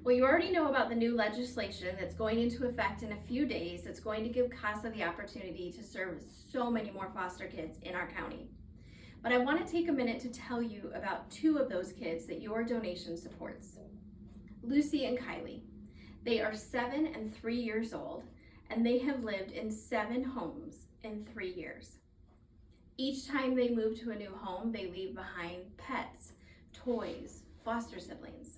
Well, you already know about the new legislation that's going into effect in a few days that's going to give CASA the opportunity to serve so many more foster kids in our county. But I want to take a minute to tell you about two of those kids that your donation supports. Lucy and Kiley. They are 7 and 3 years old, and they have lived in 7 homes in 3 years. Each time they move to a new home, they leave behind pets, toys, foster siblings.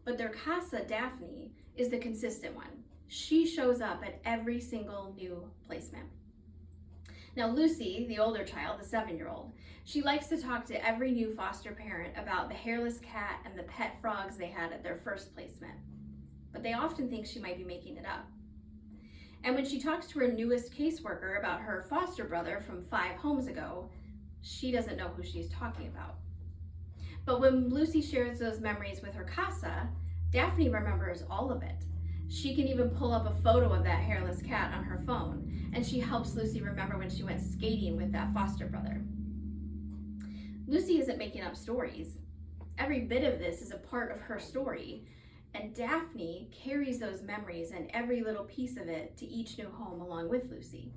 But their CASA, Daphne, is the consistent one. She shows up at every single new placement. Now Lucy, the older child, the 7-year-old, she likes to talk to every new foster parent about the hairless cat and the pet frogs they had at their first placement. But they often think she might be making it up. And when she talks to her newest caseworker about her foster brother from 5 homes ago, she doesn't know who she's talking about. But when Lucy shares those memories with her CASA, Daphne remembers all of it. She can even pull up a photo of that hairless cat on her phone, and she helps Lucy remember when she went skating with that foster brother. Lucy isn't making up stories. Every bit of this is a part of her story, and Daphne carries those memories and every little piece of it to each new home along with Lucy.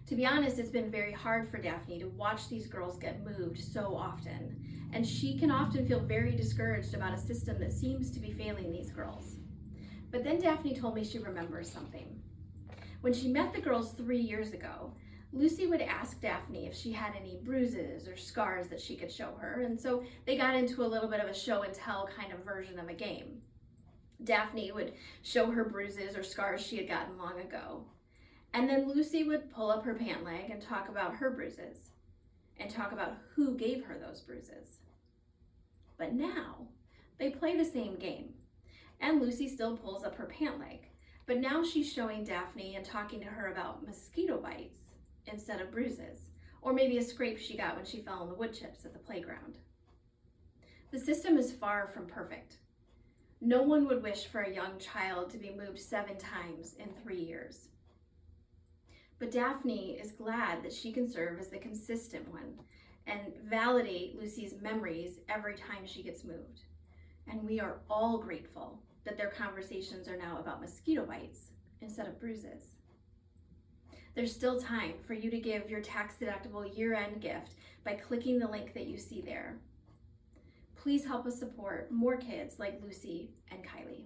To be honest, it's been very hard for Daphne to watch these girls get moved so often, and she can often feel very discouraged about a system that seems to be failing these girls. But then Daphne told me she remembers something. When she met the girls 3 years ago, Lucy would ask Daphne if she had any bruises or scars that she could show her, and so they got into a little bit of a show and tell kind of version of a game. Daphne would show her bruises or scars she had gotten long ago, and then Lucy would pull up her pant leg and talk about her bruises, and talk about who gave her those bruises. But now, they play the same game, and Lucy still pulls up her pant leg, but now she's showing Daphne and talking to her about mosquito bites instead of bruises, or maybe a scrape she got when she fell on the wood chips at the playground. The system is far from perfect. No one would wish for a young child to be moved 7 times in 3 years. But Daphne is glad that she can serve as the consistent one and validate Lucy's memories every time she gets moved. And we are all grateful that their conversations are now about mosquito bites instead of bruises. There's still time for you to give your tax-deductible year-end gift by clicking the link that you see there. Please help us support more kids like Lucy and Kiley.